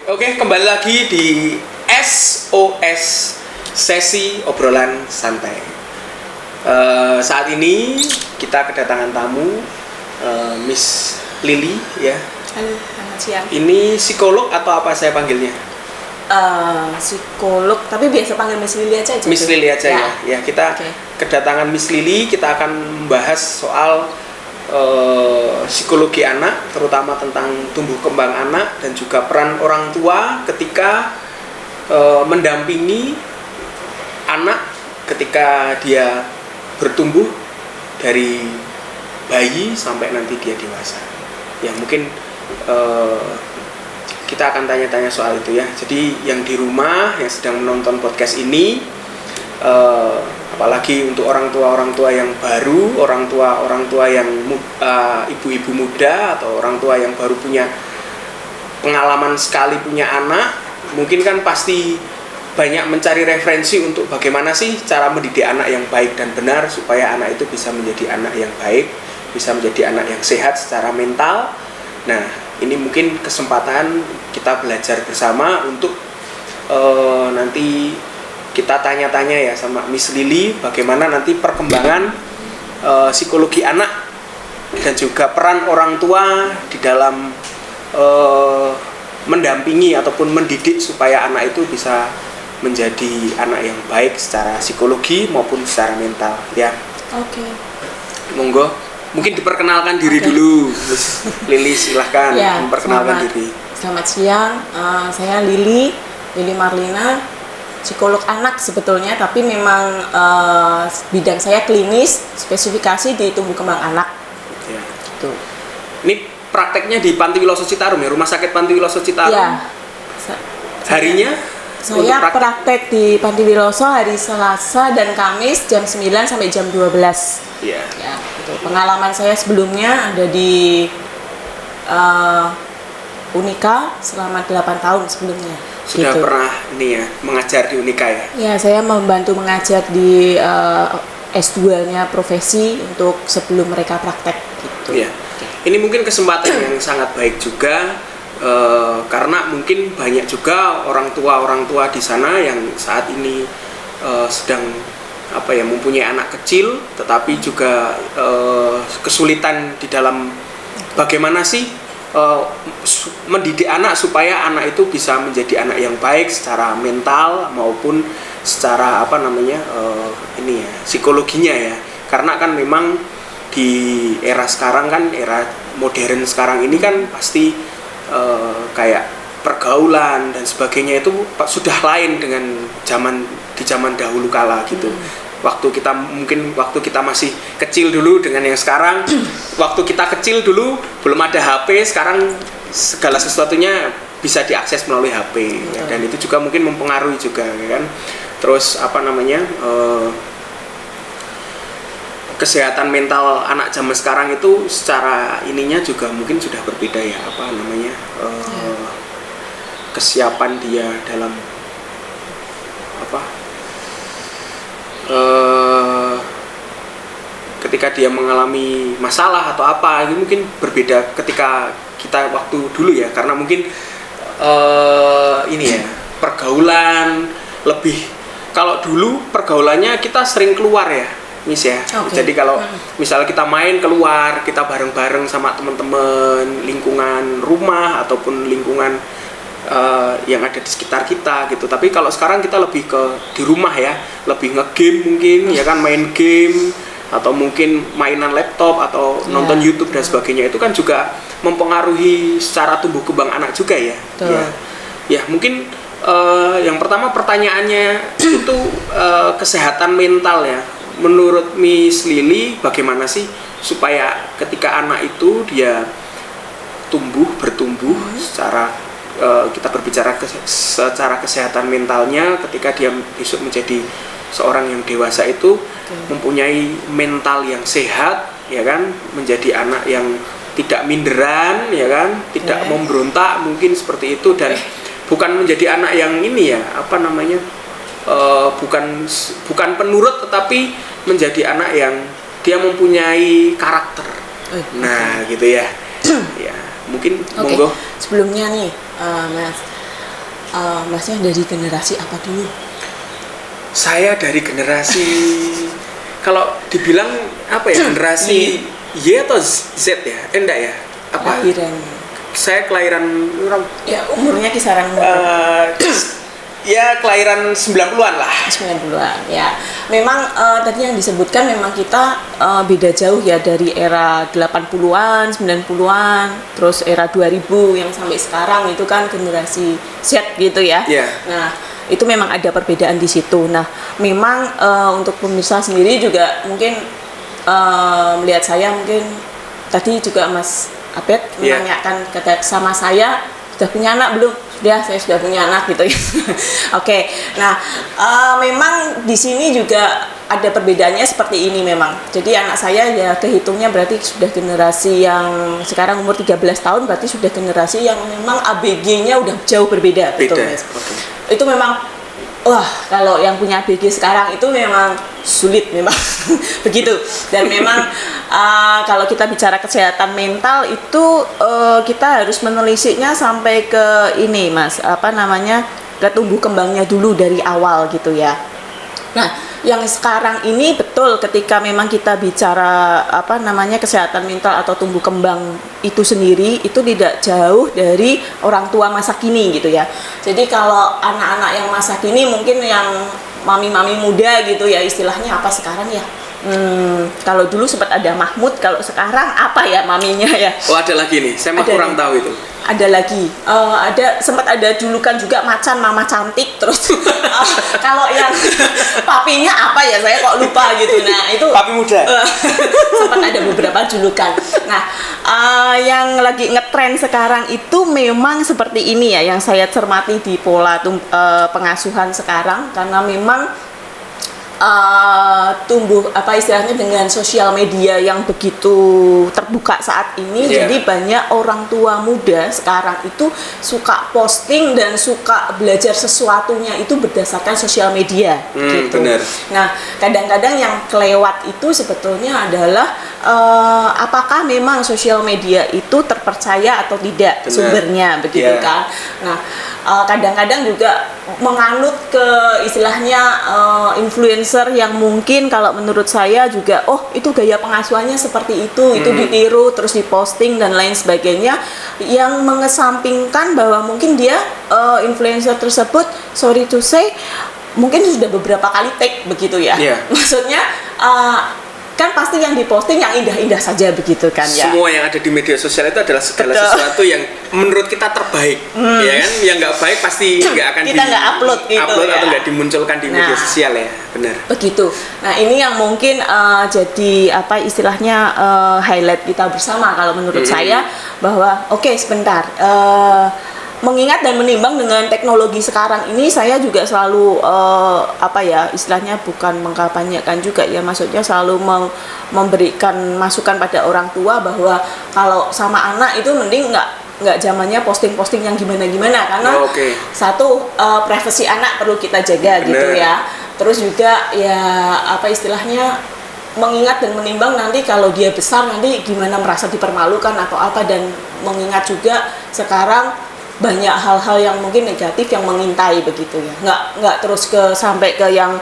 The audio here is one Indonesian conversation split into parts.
Oke, kembali lagi di SOS Sesi Obrolan Santai. Saat ini kita kedatangan tamu Miss Lily ya. Halo, selamat siang. Ini psikolog atau apa saya panggilnya? Psikolog, tapi biasa panggil Miss Lily aja. Miss Lily aja ya. Ya, kita kedatangan Miss Lily, kita akan membahas soal psikologi anak, terutama tentang tumbuh kembang anak dan juga peran orang tua ketika mendampingi anak ketika dia bertumbuh dari bayi sampai nanti dia dewasa. Ya mungkin kita akan tanya-tanya soal itu ya. Jadi yang di rumah yang sedang menonton podcast ini, apalagi untuk orang tua yang baru, orang tua yang ibu-ibu muda atau orang tua yang baru punya pengalaman sekali punya anak, mungkin kan pasti banyak mencari referensi untuk bagaimana sih cara mendidik anak yang baik dan benar supaya anak itu bisa menjadi anak yang baik, bisa menjadi anak yang sehat secara mental. Nah, ini mungkin kesempatan kita belajar bersama untuk nanti kita tanya-tanya ya sama Miss Lily bagaimana nanti perkembangan psikologi anak dan juga peran orang tua di dalam mendampingi ataupun mendidik supaya anak itu bisa menjadi anak yang baik secara psikologi maupun secara mental ya. Oke. Monggo, mungkin diperkenalkan diri dulu, Miss Lily, silahkan memperkenalkan diri. Selamat siang, saya Lily Marlina, psikolog anak sebetulnya, tapi memang bidang saya klinis, spesifikasi di tumbuh kembang anak. Ya. Gitu. Ini prakteknya di Panti Wiloso Citarum ya, Rumah Sakit Panti Wiloso Citarum. Ya. Harinya? Saya praktek di Panti Wiloso hari Selasa dan Kamis jam 9 sampai jam 12. Iya. Ya, gitu. Pengalaman saya sebelumnya ada di Unika selama 8 tahun sebelumnya. Sudah gitu. Pernah ini ya mengajar di Unika ya? Ya, saya membantu mengajar di S2-nya profesi untuk sebelum mereka praktek gitu. Ya. Ini mungkin kesempatan yang sangat baik juga karena mungkin banyak juga orang tua di sana yang saat ini sedang mempunyai anak kecil, tetapi juga kesulitan di dalam bagaimana sih mendidik anak supaya anak itu bisa menjadi anak yang baik secara mental maupun secara psikologinya ya. Karena kan memang di era sekarang kan, era modern sekarang ini kan pasti kayak pergaulan dan sebagainya itu sudah lain dengan di zaman dahulu kala gitu. Waktu kita masih kecil dulu dengan yang sekarang. Waktu kita kecil dulu belum ada HP, sekarang segala sesuatunya bisa diakses melalui HP ya. Dan itu juga mungkin mempengaruhi juga ya kan. Terus kesehatan mental anak zaman sekarang itu secara ininya juga mungkin sudah berbeda ya, kesiapan dia dalam ketika dia mengalami masalah atau apa, ini mungkin berbeda ketika kita waktu dulu ya, karena mungkin pergaulan lebih, kalau dulu pergaulannya kita sering keluar ya Miss ya. Jadi kalau misalnya kita main keluar, kita bareng-bareng sama teman-teman, lingkungan rumah ataupun lingkungan yang ada di sekitar kita gitu. Tapi kalau sekarang kita lebih di rumah ya, lebih nge-game mungkin ya kan, main game atau mungkin mainan laptop atau nonton YouTube dan sebagainya. Itu kan juga mempengaruhi secara tumbuh kembang anak juga ya. Ya mungkin yang pertama pertanyaannya itu kesehatan mental ya. Menurut Miss Lily, bagaimana sih supaya ketika anak itu dia bertumbuh secara kita berbicara secara kesehatan mentalnya, ketika dia besok menjadi seorang yang dewasa itu mempunyai mental yang sehat ya kan, menjadi anak yang tidak minderan ya kan, tidak memberontak mungkin seperti itu, dan bukan menjadi anak yang bukan penurut, tetapi menjadi anak yang dia mempunyai karakter. Nah, gitu ya. Ya, mungkin monggo. Sebelumnya nih, Mas, Masnya dari generasi apa dulu? Saya dari generasi kalau dibilang apa ya, generasi Y atau Z ya? Enggak ya? Apa? Kelahiran. Saya kelahiran Ya, umurnya kisaran ya kelahiran 90-an lah. 90-an ya. Memang tadi yang disebutkan memang kita beda jauh ya dari era 80-an, 90-an, terus era 2000 yang sampai sekarang itu kan generasi Z gitu ya. Yeah. Nah, itu memang ada perbedaan di situ. Nah, memang untuk pemirsa sendiri juga mungkin melihat saya mungkin tadi juga Mas Abed menanyakan sama saya, sudah punya anak belum? Sudah, saya sudah punya anak gitu ya. Oke. Nah, memang di sini juga ada perbedaannya seperti ini memang. Jadi anak saya ya kehitungnya berarti sudah generasi yang sekarang umur 13 tahun, berarti sudah generasi yang memang ABG-nya udah jauh berbeda. Betul, Mas. Okay. Itu memang wah, kalau yang punya ABG sekarang itu memang sulit memang begitu. Dan memang kalau kita bicara kesehatan mental itu kita harus menelisiknya sampai ke ini Mas, apa namanya, ke tumbuh kembangnya dulu dari awal gitu ya. Nah, yang sekarang ini betul ketika memang kita bicara apa namanya kesehatan mental atau tumbuh kembang itu sendiri itu tidak jauh dari orang tua masa kini gitu ya. Jadi kalau anak-anak yang masa kini mungkin yang mami-mami muda gitu ya, istilahnya apa sekarang ya? Kalau dulu sempat ada Mahmud, kalau sekarang apa ya maminya ya? Oh, ada lagi nih, saya kurang tahu itu. Ada lagi, sempat ada julukan juga macan mama cantik, terus kalau yang papinya apa ya, saya kok lupa gitu. Nah itu papi muda. Sempat ada beberapa julukan. Nah yang lagi ngetren sekarang itu memang seperti ini ya, yang saya cermati di pola pengasuhan sekarang, karena memang tumbuh apa istilahnya dengan sosial media yang begitu terbuka saat ini, jadi banyak orang tua muda sekarang itu suka posting dan suka belajar sesuatunya itu berdasarkan sosial media gitu. Benar. Nah, kadang-kadang yang kelewat itu sebetulnya adalah apakah memang sosial media itu terpercaya atau tidak sumbernya begitu kan. Nah, kadang-kadang juga menganut ke istilahnya influencer yang mungkin kalau menurut saya juga itu gaya pengasuhannya seperti itu ditiru terus diposting dan lain sebagainya, yang mengesampingkan bahwa mungkin dia influencer tersebut sorry to say mungkin sudah beberapa kali take begitu ya. Maksudnya kan pasti yang diposting yang indah-indah saja begitu kan ya. Semua yang ada di media sosial itu adalah segala sesuatu yang menurut kita terbaik, ya kan? Yang nggak baik pasti nggak akan kita nggak upload gitu upload atau nggak dimunculkan di media sosial ya, benar. Begitu. Nah ini yang mungkin jadi apa istilahnya highlight kita bersama kalau menurut saya, bahwa oke, sebentar. Mengingat dan menimbang dengan teknologi sekarang ini, saya juga selalu apa ya istilahnya, bukan mengkampanyekan juga ya, maksudnya selalu memberikan masukan pada orang tua bahwa kalau sama anak itu mending nggak zamannya posting-posting yang gimana-gimana, karena satu privasi anak perlu kita jaga gitu ya. Terus juga ya apa istilahnya, mengingat dan menimbang nanti kalau dia besar nanti gimana, merasa dipermalukan atau apa, dan mengingat juga sekarang banyak hal-hal yang mungkin negatif yang mengintai begitu ya, nggak terus sampai ke yang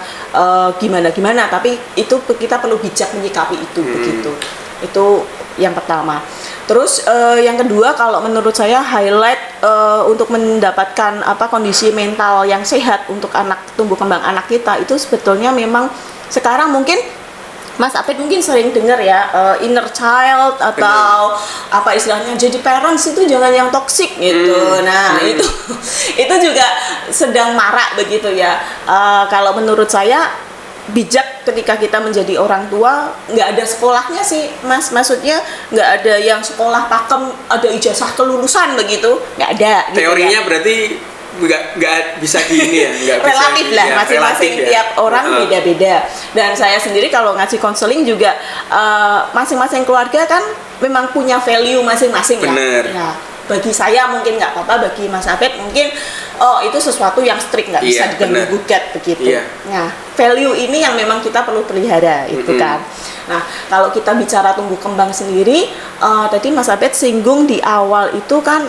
gimana-gimana, tapi itu kita perlu bijak menyikapi itu begitu. Itu yang pertama. Terus yang kedua, kalau menurut saya highlight untuk mendapatkan apa kondisi mental yang sehat untuk tumbuh kembang anak kita itu sebetulnya memang sekarang mungkin Mas Apit mungkin sering dengar ya, inner child atau apa istilahnya, jadi parents itu jangan yang toksik gitu. Nah itu juga sedang marak begitu ya. Kalau menurut saya bijak ketika kita menjadi orang tua, nggak ada sekolahnya sih Mas, maksudnya nggak ada yang sekolah pakem ada ijazah kelulusan begitu, nggak ada. Teorinya gitu ya. Berarti nggak bisa gini ya, nggak relatif bisa, lah, masing-masing tiap orang beda-beda. Dan saya sendiri kalau ngasih konseling juga masing-masing keluarga kan memang punya value masing-masing ya. Nah, bagi saya mungkin nggak apa-apa, bagi Mas Abed mungkin itu sesuatu yang strict, nggak bisa diganggu-gugat begitu. Nah, value ini yang memang kita perlu pelihara itu kan. Nah, kalau kita bicara tumbuh kembang sendiri, tadi Mas Abed singgung di awal itu kan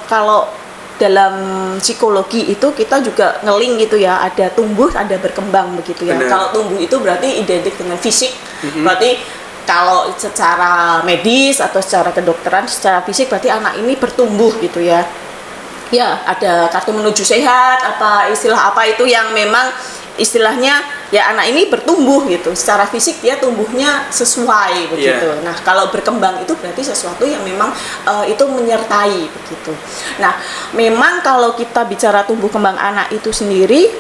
kalau dalam psikologi itu kita juga ngeling gitu ya, ada tumbuh ada berkembang begitu ya. Kalau tumbuh itu berarti identik dengan fisik, berarti kalau secara medis atau secara kedokteran, secara fisik berarti anak ini bertumbuh gitu ya. Ya, ada kartu menuju sehat, apa istilah apa itu yang memang istilahnya ya anak ini bertumbuh gitu. Secara fisik dia tumbuhnya sesuai begitu. Nah, kalau berkembang itu berarti sesuatu yang memang itu menyertai begitu. Nah, memang kalau kita bicara tumbuh kembang anak itu sendiri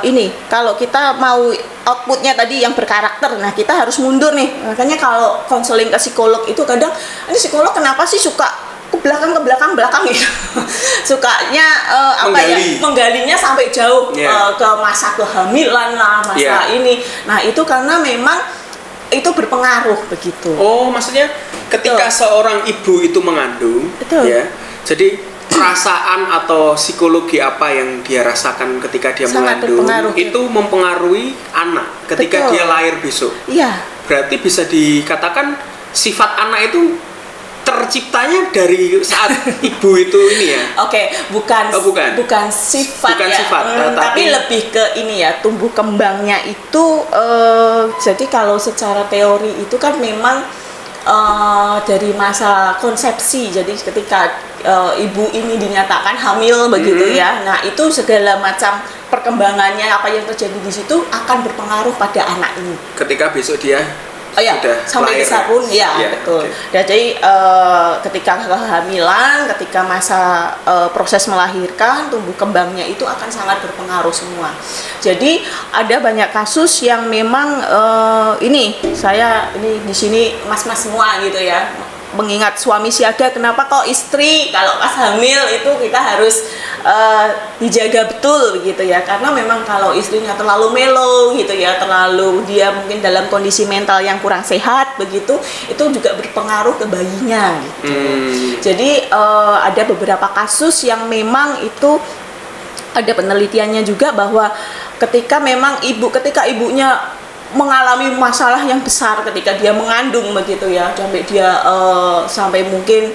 ini kalau kita mau outputnya tadi yang berkarakter, nah kita harus mundur nih. Makanya kalau konseling ke psikolog itu kadang ini psikolog kenapa sih suka ke belakang gitu. Sukanya menggalinya sampai jauh ke masa kehamilan lah, masa ini. Nah, itu karena memang itu berpengaruh begitu. Oh, maksudnya ketika seorang ibu itu mengandung, ya. Jadi perasaan atau psikologi apa yang dia rasakan ketika dia mengandung itu mempengaruhi anak ketika dia lahir besok. Iya. Berarti bisa dikatakan sifat anak itu terciptanya dari saat ibu itu ini ya. Bukan sifat tapi lebih ke ini ya, tumbuh kembangnya itu jadi kalau secara teori itu kan memang dari masa konsepsi. Jadi ketika ibu ini dinyatakan hamil begitu ya. Nah, itu segala macam perkembangannya apa yang terjadi di situ akan berpengaruh pada anak ini. Ketika besok dia sampai besar pun betul. Okay. Jadi ketika kehamilan, ketika masa proses melahirkan, tumbuh kembangnya itu akan sangat berpengaruh semua. Jadi ada banyak kasus yang memang ini di sini mas-mas semua gitu ya. Mengingat suami siaga, kenapa kok istri kalau pas hamil itu kita harus dijaga betul gitu ya, karena memang kalau istrinya terlalu melo gitu ya, terlalu dia mungkin dalam kondisi mental yang kurang sehat begitu, itu juga berpengaruh ke bayinya gitu. Jadi ada beberapa kasus yang memang itu ada penelitiannya juga bahwa ketika ibunya mengalami masalah yang besar ketika dia mengandung begitu ya, sampai mungkin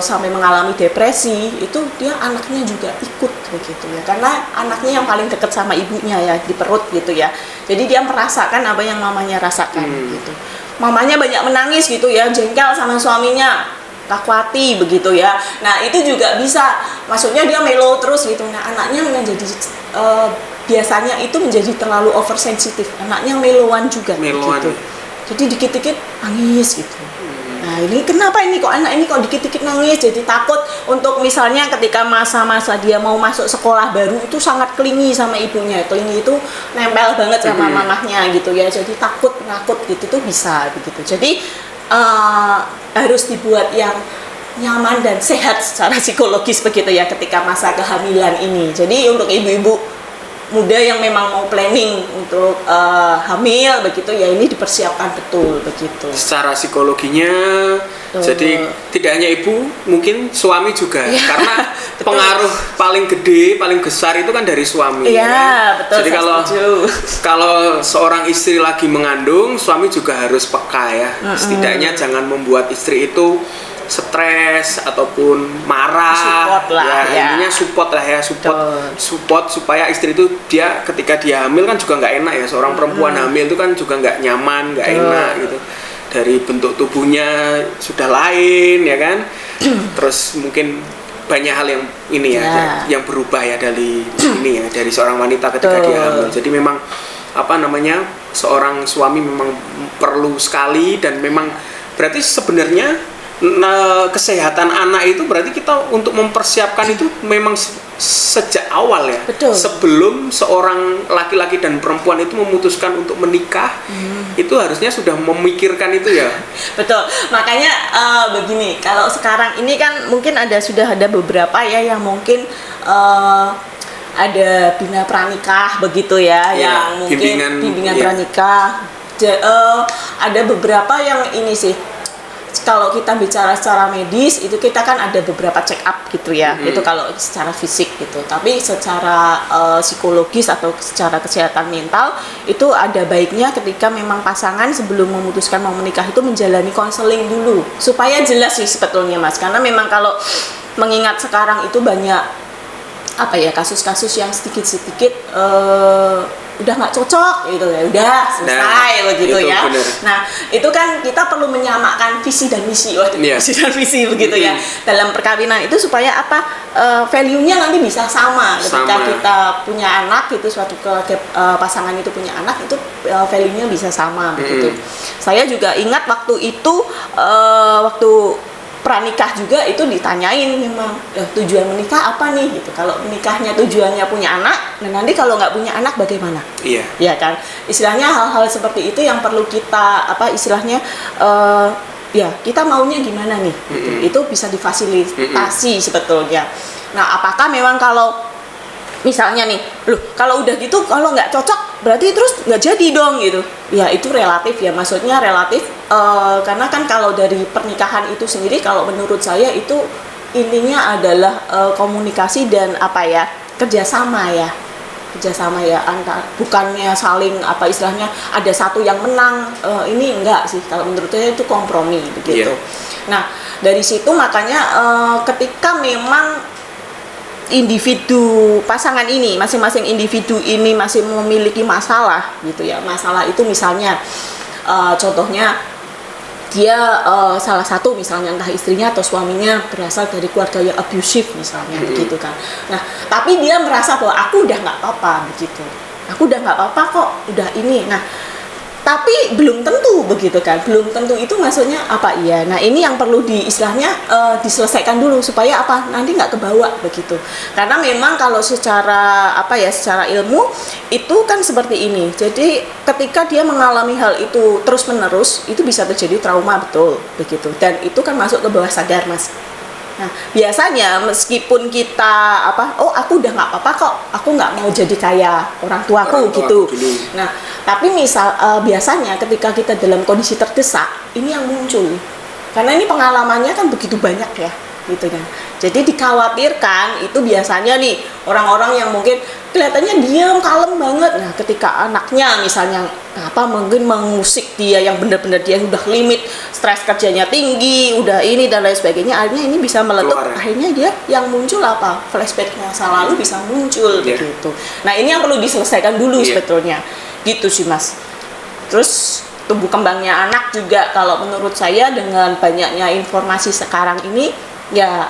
sampai mengalami depresi, itu dia anaknya juga ikut begitu ya, karena anaknya yang paling dekat sama ibunya ya, di perut gitu ya, jadi dia merasakan apa yang mamanya rasakan gitu. Mamanya banyak menangis gitu ya, jengkel sama suaminya, takwati begitu ya. Nah, itu juga bisa, maksudnya dia melo terus gitu. Nah, anaknya menjadi biasanya itu menjadi terlalu oversensitif, anaknya meloan juga gitu. Jadi dikit-dikit nangis gitu. Nah, ini kenapa ini kok anak ini kok dikit-dikit nangis, jadi takut untuk misalnya ketika masa-masa dia mau masuk sekolah baru itu sangat clingy sama ibunya. Clingy itu nempel banget sama mamahnya gitu ya. Jadi takut gitu tuh bisa begitu. Jadi harus dibuat yang nyaman dan sehat secara psikologis begitu ya ketika masa kehamilan ini. Jadi untuk ibu-ibu muda yang memang mau planning untuk hamil begitu ya, ini dipersiapkan betul begitu. Secara psikologinya, jadi tidak hanya ibu, mungkin suami juga, karena pengaruh paling gede, paling besar itu kan dari suami. Iya, betul. Jadi kalau seorang istri lagi mengandung, suami juga harus peka ya. Setidaknya jangan membuat istri itu stres ataupun marah, intinya support supaya istri itu dia ketika dia hamil kan juga nggak enak ya, seorang perempuan hamil itu kan juga nggak nyaman, nggak enak gitu, dari bentuk tubuhnya sudah lain ya kan, terus mungkin banyak hal yang ini yang berubah ya dari seorang wanita ketika dia hamil. Jadi memang seorang suami memang perlu sekali, dan memang berarti sebenarnya kesehatan anak itu berarti kita untuk mempersiapkan itu memang sejak awal ya. Betul. Sebelum seorang laki-laki dan perempuan itu memutuskan untuk menikah, itu harusnya sudah memikirkan itu ya. Betul. Makanya begini, kalau sekarang ini kan mungkin sudah ada beberapa ya yang mungkin ada bina pranikah begitu ya, yang mungkin bimbingan pranikah. Ada beberapa yang ini sih kalau kita bicara secara medis itu kita kan ada beberapa check up gitu ya, itu kalau secara fisik gitu. Tapi secara psikologis atau secara kesehatan mental itu ada baiknya ketika memang pasangan sebelum memutuskan mau menikah itu menjalani konseling dulu supaya jelas sih sebetulnya Mas. Karena memang kalau mengingat sekarang itu banyak apa ya kasus-kasus yang sedikit-sedikit udah nggak cocok gitu ya, udah selesai begitu ya. Bener. Nah itu kan kita perlu menyamakan visi dan misi, visi dan misi begitu ya dalam perkawinan itu supaya apa value-nya nanti bisa sama ketika kita punya anak itu suatu pasangan itu punya anak itu value-nya bisa sama begitu. Saya juga ingat waktu itu waktu pranikah juga itu ditanyain memang tujuan menikah apa nih gitu. Kalau menikahnya tujuannya punya anak, nah nanti kalau nggak punya anak bagaimana? Iya. Ya kan. Istilahnya hal-hal seperti itu yang perlu kita apa istilahnya ya kita maunya gimana nih? Gitu. Itu bisa difasilitasi sebetulnya. Nah apakah memang kalau misalnya nih, loh kalau udah gitu kalau nggak cocok berarti terus nggak jadi dong gitu. Ya itu relatif ya, maksudnya relatif karena kan kalau dari pernikahan itu sendiri kalau menurut saya itu intinya adalah komunikasi dan apa ya kerjasama ya antar bukannya saling apa istilahnya ada satu yang menang ini enggak sih kalau menurut saya itu kompromi begitu. Nah dari situ makanya ketika memang individu pasangan ini masing-masing individu ini masih memiliki masalah gitu ya, masalah itu misalnya contohnya dia salah satu misalnya entah istrinya atau suaminya berasal dari keluarga yang abusive misalnya begitu kan. Nah tapi dia merasa bahwa aku udah nggak apa-apa begitu, aku udah nggak apa-apa kok udah ini. Nah tapi belum tentu begitu kan, belum tentu itu maksudnya apa iya. Nah ini yang perlu istilahnya diselesaikan dulu supaya apa nanti nggak kebawa begitu. Karena memang kalau secara apa ya secara ilmu itu kan seperti ini. Jadi ketika dia mengalami hal itu terus menerus itu bisa terjadi trauma betul begitu. Dan itu kan masuk ke bawah sadar Mas. Nah biasanya meskipun kita aku udah nggak apa-apa kok, aku nggak mau jadi kayak orang tuaku gitu. Nah tapi misal biasanya ketika kita dalam kondisi terdesak ini yang muncul karena ini pengalamannya kan begitu banyak ya gitu kan. Jadi dikhawatirkan itu biasanya nih orang-orang yang mungkin kelihatannya diam kalem banget. Nah ketika anaknya misalnya mungkin mengusik dia yang benar-benar dia udah limit, stres kerjanya tinggi, udah ini dan lain sebagainya, akhirnya ini bisa meletup. Akhirnya dia yang muncul apa flashback masa lalu bisa muncul begitu. Nah ini yang perlu diselesaikan dulu sebetulnya gitu sih Mas. Terus tumbuh kembangnya anak juga kalau menurut saya dengan banyaknya informasi sekarang ini ya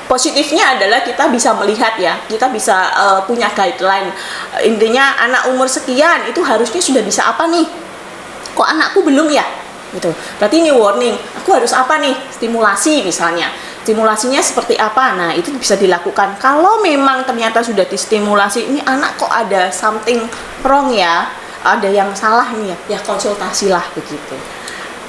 positifnya adalah kita bisa melihat ya, kita bisa punya guideline. Intinya anak umur sekian itu harusnya sudah bisa apa nih? Kok anakku belum ya? Gitu. Berarti ini warning, aku harus apa nih? Stimulasi misalnya. Stimulasinya seperti apa? Nah, itu bisa dilakukan. Kalau memang ternyata sudah distimulasi, ini anak kok ada something wrong ya? Ada yang salah nih ya konsultasilah begitu.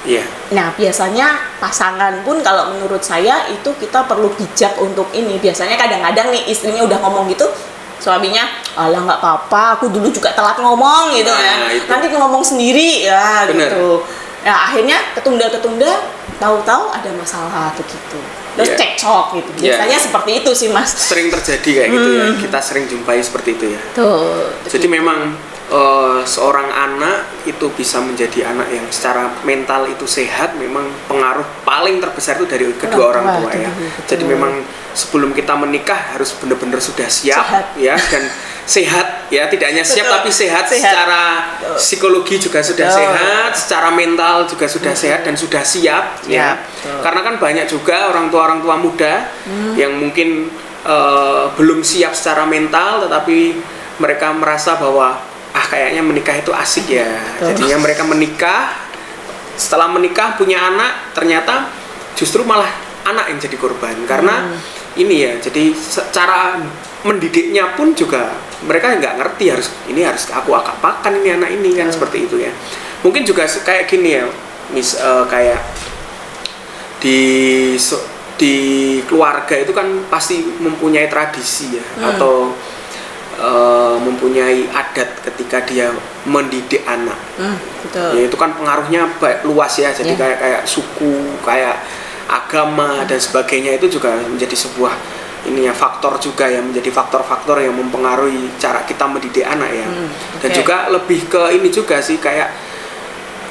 Iya. Nah biasanya pasangan pun kalau menurut saya itu kita perlu bijak untuk ini. Biasanya kadang-kadang nih istrinya udah ngomong gitu, suaminya alah nggak apa-apa, aku dulu juga telat ngomong gitu kan. Nanti ngomong sendiri ya. Bener. Gitu. Ya akhirnya ketunda-ketunda, tahu-tahu ada masalah begitu. Terus cekcok gitu. Biasanya seperti itu sih Mas. Sering terjadi kayak gitu ya. Kita sering jumpai seperti itu ya. Tuh. Jadi memang seorang anak itu bisa menjadi anak yang secara mental itu sehat, memang pengaruh paling terbesar itu dari kedua orang tua ya. Jadi memang sebelum kita menikah harus benar-benar sudah siap ya dan sehat ya, tidak hanya siap tapi sehat. Secara psikologi juga sudah sehat, secara mental juga sudah sehat dan sudah siap ya. Karena kan banyak juga orang tua muda yang mungkin belum siap secara mental tetapi mereka merasa bahwa kayaknya menikah itu asik ya. Jadinya mereka menikah, setelah menikah punya anak, ternyata justru malah anak yang jadi korban. Karena ini ya, jadi secara mendidiknya pun juga mereka nggak ngerti harus aku apakan ini anak ini kan seperti itu ya. Mungkin juga kayak gini ya, kayak di keluarga itu kan pasti mempunyai tradisi ya atau mempunyai adat ketika dia mendidik anak. Betul. Ya itu kan pengaruhnya luas ya. Jadi kayak suku, kayak agama dan sebagainya, itu juga menjadi sebuah ini ya, faktor juga ya, menjadi faktor-faktor yang mempengaruhi cara kita mendidik anak ya. Dan juga lebih ke ini juga sih, kayak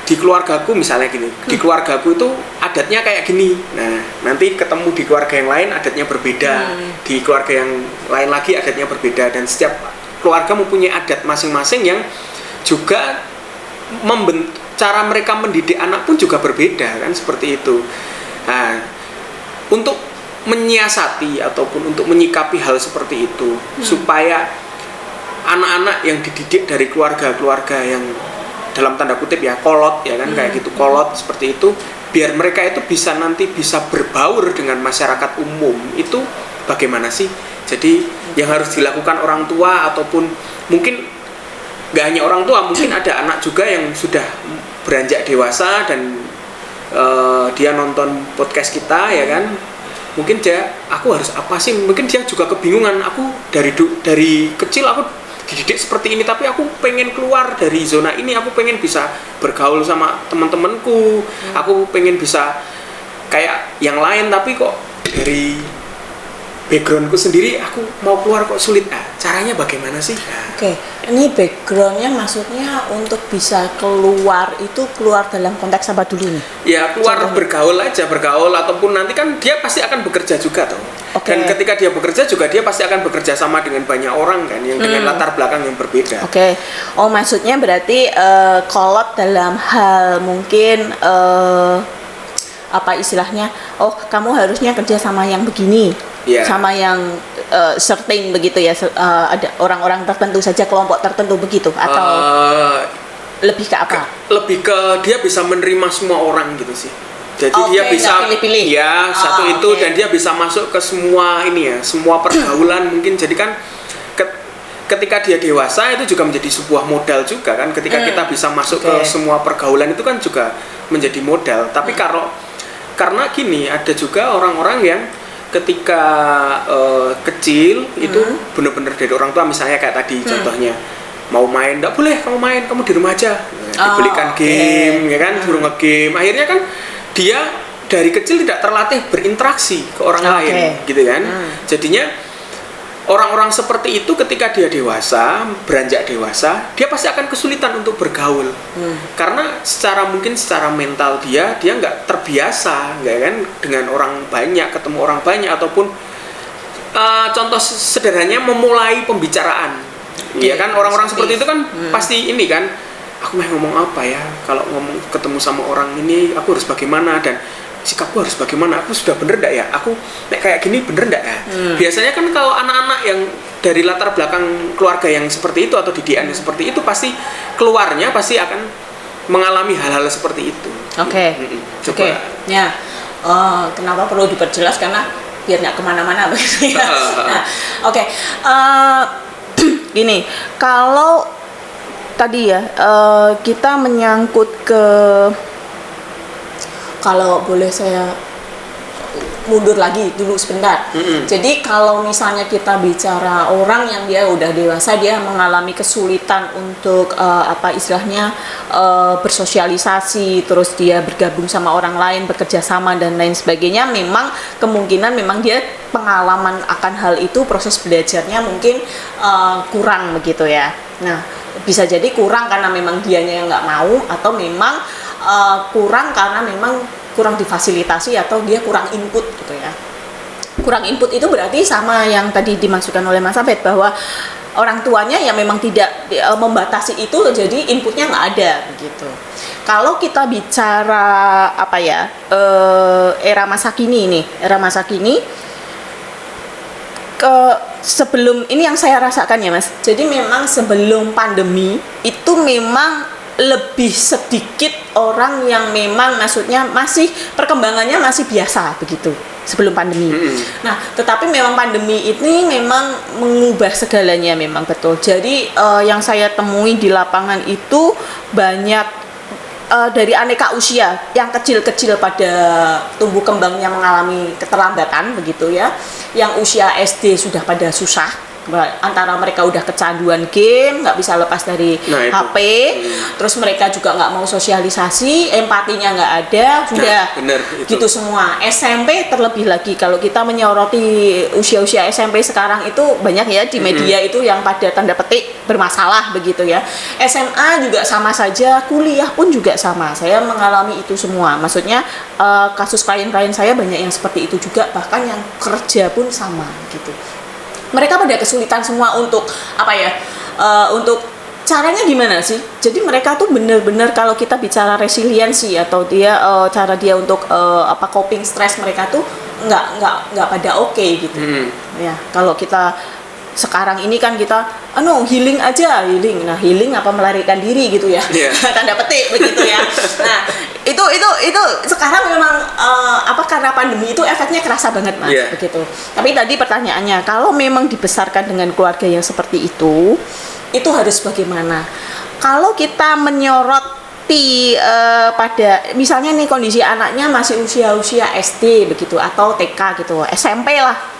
di keluargaku misalnya gini, di keluargaku itu adatnya kayak gini. Nah, nanti ketemu di keluarga yang lain adatnya berbeda, di keluarga yang lain lagi adatnya berbeda, dan setiap keluarga mempunyai adat masing-masing yang juga cara mereka mendidik anak pun juga berbeda kan, seperti itu. Nah, untuk menyiasati ataupun untuk menyikapi hal seperti itu supaya anak-anak yang dididik dari keluarga-keluarga yang dalam tanda kutip ya kolot ya kan, kayak gitu, kolot seperti itu, biar mereka itu bisa nanti bisa berbaur dengan masyarakat umum, itu bagaimana sih? Jadi yang harus dilakukan orang tua, ataupun mungkin gak hanya orang tua, mungkin ada anak juga yang sudah beranjak dewasa dan dia nonton podcast kita ya kan, mungkin aku harus apa sih, mungkin dia juga kebingungan, aku dari kecil aku dididik seperti ini, tapi aku pengen keluar dari zona ini, aku pengen bisa bergaul sama teman-temanku, aku pengen bisa kayak yang lain, tapi kok dari backgroundku sendiri aku mau keluar kok sulit. Caranya bagaimana sih? Oke, ini backgroundnya maksudnya untuk bisa keluar itu keluar dalam konteks apa dulu nih? Ya keluar bergaul aja, bergaul, ataupun nanti kan dia pasti akan bekerja juga tuh. Dan ketika dia bekerja juga dia pasti akan bekerja sama dengan banyak orang kan, yang dengan latar belakang yang berbeda. Oh maksudnya berarti kolot dalam hal mungkin apa istilahnya? Oh kamu harusnya kerja sama yang begini. Sama yang certain begitu ya, ada orang-orang tertentu saja, kelompok tertentu begitu, atau lebih ke apa? Lebih ke dia bisa menerima semua orang gitu sih. Jadi dia bisa pilih-pilih. Ya satu itu, dan dia bisa masuk ke semua ini ya, semua pergaulan mungkin. Jadi kan ketika dia dewasa itu juga menjadi sebuah modal juga kan, ketika kita bisa masuk ke semua pergaulan itu kan juga menjadi modal. Tapi karena gini, ada juga orang-orang yang ketika kecil itu benar-benar dari orang tua, misalnya kayak tadi contohnya mau main, enggak boleh kamu main, kamu di rumah aja, dibelikan game ya kan, suruh nge-game, akhirnya kan dia dari kecil tidak terlatih berinteraksi ke orang lain gitu kan. Jadinya orang-orang seperti itu ketika dia dewasa, beranjak dewasa, dia pasti akan kesulitan untuk bergaul. Karena secara mental dia nggak terbiasa, nggak kan, dengan orang banyak, ketemu orang banyak, ataupun contoh sederhananya memulai pembicaraan. Iya kan, orang-orang seperti itu kan pasti ini kan, aku mau ngomong apa ya, kalau ngomong ketemu sama orang ini aku harus bagaimana, dan sikapku harus bagaimana, aku sudah bener enggak ya, aku kayak gini bener enggak ya. Biasanya kan kalau anak-anak yang dari latar belakang keluarga yang seperti itu atau didikan seperti itu, pasti keluarnya pasti akan mengalami hal-hal seperti itu. Ya, kenapa perlu diperjelas, karena biar nggak kemana-mana begitu ya. Gini, kalau tadi ya kita menyangkut ke, kalau boleh saya mundur lagi dulu sebentar. Jadi kalau misalnya kita bicara orang yang dia udah dewasa, dia mengalami kesulitan untuk apa istilahnya bersosialisasi, terus dia bergabung sama orang lain, bekerja sama dan lain sebagainya, memang kemungkinan memang dia pengalaman akan hal itu, proses belajarnya mungkin kurang begitu ya. Nah, bisa jadi kurang karena memang dianya yang nggak mau, atau memang kurang karena memang kurang difasilitasi, atau dia kurang input gitu ya. Kurang input itu berarti sama yang tadi dimaksudkan oleh Mas Abed, bahwa orang tuanya yang memang tidak membatasi itu, jadi inputnya nggak ada begitu. Kalau kita bicara apa ya, era masa kini sebelum ini yang saya rasakan ya Mas, jadi memang sebelum pandemi itu memang lebih sedikit orang yang memang maksudnya masih perkembangannya masih biasa begitu sebelum pandemi. Nah, tetapi memang pandemi ini memang mengubah segalanya, memang betul. Jadi yang saya temui di lapangan itu banyak dari aneka usia, yang kecil-kecil pada tumbuh kembangnya mengalami keterlambatan begitu ya, yang usia SD sudah pada susah antara mereka udah kecanduan game, nggak bisa lepas dari HP, terus mereka juga nggak mau sosialisasi, empatinya nggak ada, sudah gitu semua. SMP terlebih lagi, kalau kita menyoroti usia-usia SMP sekarang itu banyak ya di media itu yang pada tanda petik bermasalah begitu ya. SMA juga sama saja, kuliah pun juga sama. Saya mengalami itu semua. Maksudnya kasus klien-klien saya banyak yang seperti itu juga, bahkan yang kerja pun sama gitu. Mereka pada kesulitan semua untuk untuk caranya gimana sih? Jadi mereka tuh benar-benar, kalau kita bicara resiliensi atau cara dia untuk coping stres, mereka tuh nggak pada oke gitu. Ya, kalau kita sekarang ini kan kita healing aja. Nah, healing apa melarikan diri gitu ya. Tanda petik begitu ya. Nah, itu sekarang memang karena pandemi itu efeknya kerasa banget Mas begitu. Tapi tadi pertanyaannya, kalau memang dibesarkan dengan keluarga yang seperti itu harus bagaimana? Kalau kita menyoroti pada misalnya nih kondisi anaknya masih usia SD begitu, atau TK gitu, SMP lah.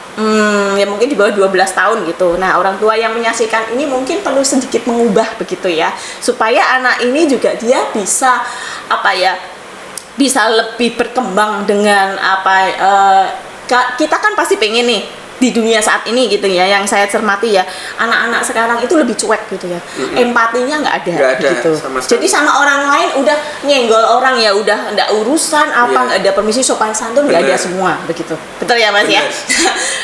Ya mungkin di bawah 12 tahun gitu. Nah, orang tua yang menyaksikan ini mungkin perlu sedikit mengubah begitu ya, supaya anak ini juga dia bisa bisa lebih berkembang dengan kita kan pasti pengen nih di dunia saat ini gitu ya, yang saya cermati ya, anak-anak sekarang itu lebih cuek gitu ya, empatinya nggak ada gitu. Jadi sama orang lain udah nyenggol orang ya, udah nggak urusan nggak ada permisi sopan santun, nggak ada semua begitu, betul ya Mas ya.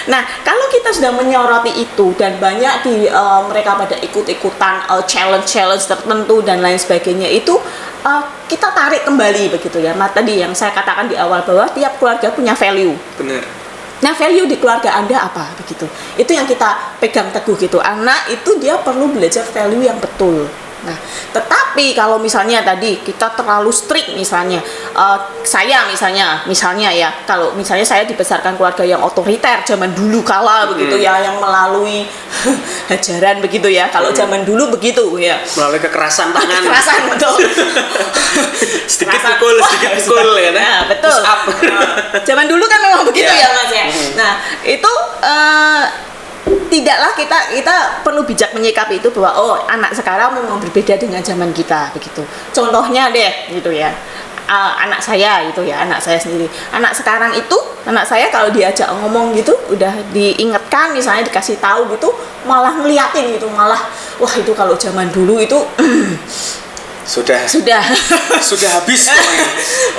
Nah, kalau kita sudah menyoroti itu dan banyak mereka pada ikut-ikutan challenge tertentu dan lain sebagainya, itu kita tarik kembali begitu ya. Tadi yang saya katakan di awal bahwa tiap keluarga punya value. Benar. Nah, value di keluarga Anda apa begitu? Itu yang kita pegang teguh gitu. Anak itu dia perlu belajar value yang betul. Nah, tetapi kalau misalnya tadi kita terlalu strict misalnya, saya misalnya ya, kalau misalnya saya dibesarkan keluarga yang otoriter zaman dulu kala begitu ya, yang melalui hajaran begitu ya. Kalau zaman dulu begitu ya. Melalui kekerasan tangan. Kekerasan betul. sedikit pukul ya. Nah, betul. Zaman dulu kan memang begitu ya Mas ya. Nah, itu tidaklah kita perlu bijak menyikapi itu bahwa anak sekarang memang berbeda dengan zaman kita begitu. Contohnya deh gitu ya, anak saya itu ya, anak saya sendiri. Anak sekarang itu, anak saya kalau diajak ngomong gitu, udah diingatkan misalnya, dikasih tahu gitu, malah ngeliatin gitu, malah wah itu kalau zaman dulu itu sudah habis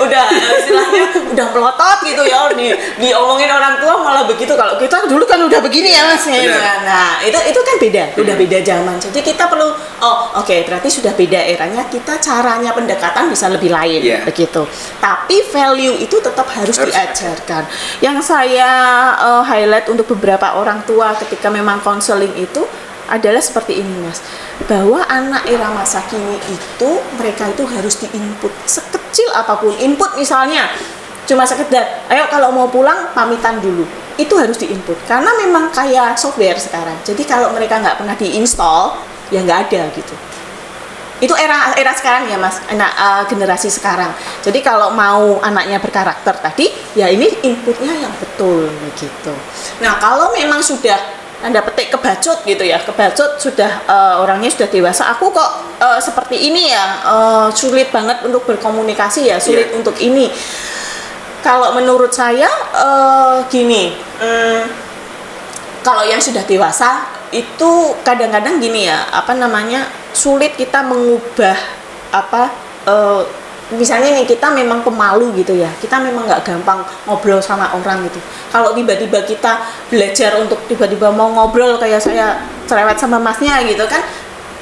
udah istilahnya udah melotot gitu ya, diomongin orang tua malah begitu. Kalau kita dulu kan udah begini ya Mas. Nah, itu kan beda, udah beda zaman. Jadi kita perlu berarti sudah beda eranya, kita caranya pendekatan bisa lebih lain begitu. Tapi value itu tetap harus diajarkan. Yang saya highlight untuk beberapa orang tua ketika memang konseling itu adalah seperti ini Mas, bahwa anak era masa kini itu mereka itu harus diinput sekecil apapun. Input misalnya cuma sekedar ayo kalau mau pulang pamitan dulu, itu harus diinput karena memang kayak software sekarang. Jadi kalau mereka nggak pernah diinstal ya nggak ada gitu. Itu era sekarang ya Mas, generasi sekarang. Jadi kalau mau anaknya berkarakter tadi ya ini inputnya yang betul begitu. Nah, kalau memang sudah Anda petik kebacut gitu ya, kebacut sudah orangnya sudah dewasa, aku kok seperti ini ya, sulit banget untuk berkomunikasi ya, sulit untuk ini. Kalau menurut saya gini, kalau yang sudah dewasa itu kadang-kadang gini ya, sulit kita mengubah misalnya nih kita memang pemalu gitu ya, kita memang nggak gampang ngobrol sama orang gitu. Kalau tiba-tiba kita belajar untuk tiba-tiba mau ngobrol kayak saya cerewet sama masnya gitu kan,